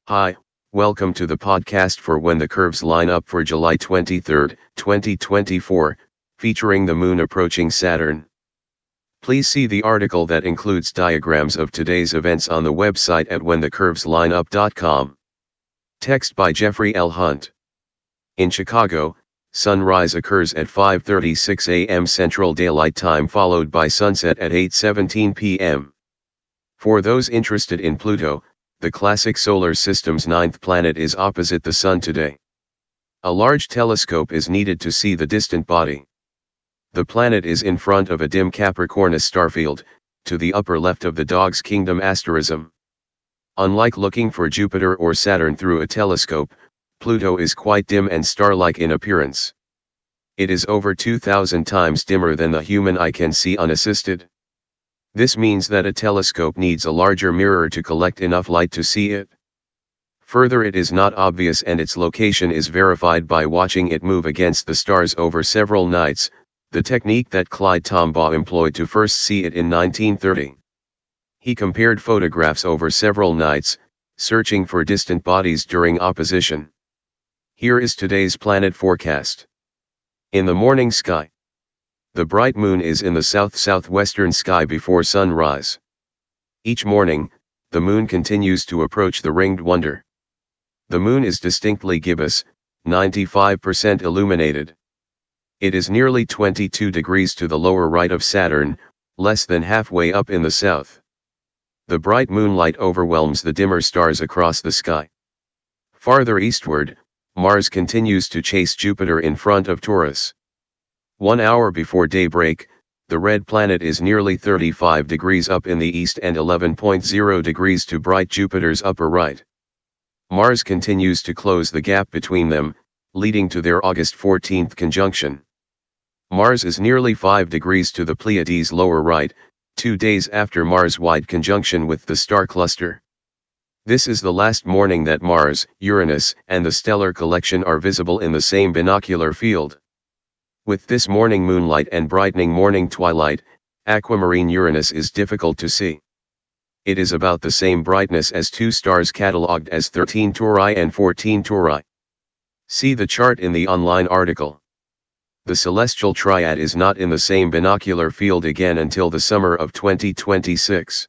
Hi, welcome to the podcast for When the Curves Line Up for July 23, 2024, featuring the Moon approaching Saturn. Please see the article that includes diagrams of today's events on the website at whenthecurveslineup.com. Text by Jeffrey L. Hunt. In Chicago, sunrise occurs at 5:36 a.m. Central Daylight Time, followed by sunset at 8:17 p.m. For those interested in Pluto, the classic solar system's ninth planet is opposite the Sun today. A large telescope is needed to see the distant body. The planet is in front of a dim Capricornus starfield, to the upper left of the Dog's Kingdom asterism. Unlike looking for Jupiter or Saturn through a telescope, Pluto is quite dim and star-like in appearance. It is over 2,000 times dimmer than the human eye can see unassisted. This means that a telescope needs a larger mirror to collect enough light to see it. Further, it is not obvious, and its location is verified by watching it move against the stars over several nights, the technique that Clyde Tombaugh employed to first see it in 1930. He compared photographs over several nights, searching for distant bodies during opposition. Here is today's planet forecast. In the morning sky, the bright moon is in the south-southwestern sky before sunrise. Each morning, the moon continues to approach the ringed wonder. The moon is distinctly gibbous, 95% illuminated. It is nearly 22 degrees to the lower right of Saturn, less than halfway up in the south. The bright moonlight overwhelms the dimmer stars across the sky. Farther eastward, Mars continues to chase Jupiter in front of Taurus. 1 hour before daybreak, the red planet is nearly 35 degrees up in the east and 11.0 degrees to bright Jupiter's upper right. Mars continues to close the gap between them, leading to their August 14th conjunction. Mars is nearly 5 degrees to the Pleiades' lower right, 2 days after Mars-wide conjunction with the star cluster. This is the last morning that Mars, Uranus, and the stellar collection are visible in the same binocular field. With this morning moonlight and brightening morning twilight, aquamarine Uranus is difficult to see. It is about the same brightness as two stars catalogued as 13 Tauri and 14 Tauri. See the chart in the online article. The celestial triad is not in the same binocular field again until the summer of 2026.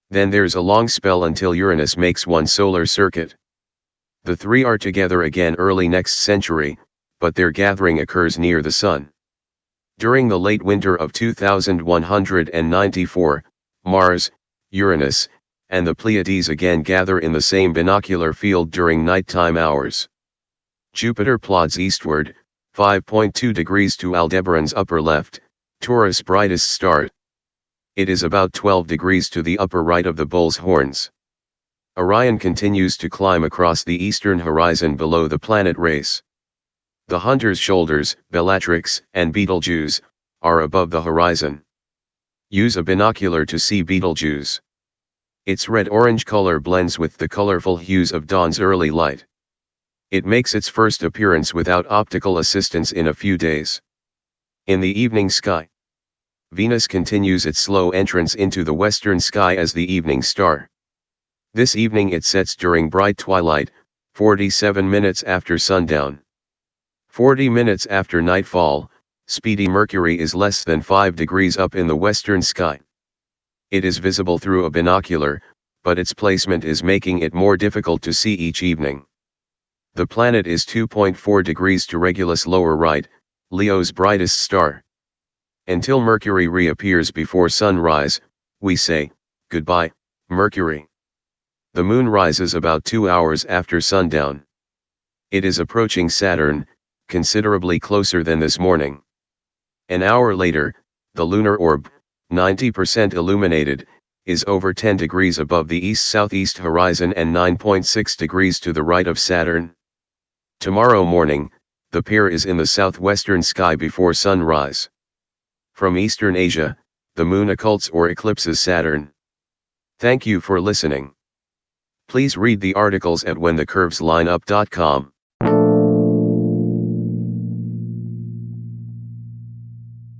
Then there's a long spell until Uranus makes one solar circuit. The three are together again early next century, but their gathering occurs near the Sun. During the late winter of 2194, Mars, Uranus, and the Pleiades again gather in the same binocular field during nighttime hours. Jupiter plods eastward, 5.2 degrees to Aldebaran's upper left, Taurus' brightest star. It is about 12 degrees to the upper right of the Bull's Horns. Orion continues to climb across the eastern horizon below the planet race. The Hunter's Shoulders, Bellatrix, and Betelgeuse are above the horizon. Use a binocular to see Betelgeuse. Its red-orange color blends with the colorful hues of dawn's early light. It makes its first appearance without optical assistance in a few days. In the evening sky, Venus continues its slow entrance into the western sky as the evening star. This evening it sets during bright twilight, 47 minutes after sundown. 40 minutes after nightfall, speedy Mercury is less than 5 degrees up in the western sky. It is visible through a binocular, but its placement is making it more difficult to see each evening. The planet is 2.4 degrees to Regulus' lower right, Leo's brightest star. Until Mercury reappears before sunrise, we say, goodbye, Mercury. The moon rises about 2 hours after sundown. It is approaching Saturn, considerably closer than this morning. An hour later, the lunar orb, 90% illuminated, is over 10 degrees above the east-southeast horizon and 9.6 degrees to the right of Saturn. Tomorrow morning, the pair is in the southwestern sky before sunrise. From Eastern Asia, the moon occults or eclipses Saturn. Thank you for listening. Please read the articles at whenthecurveslineup.com.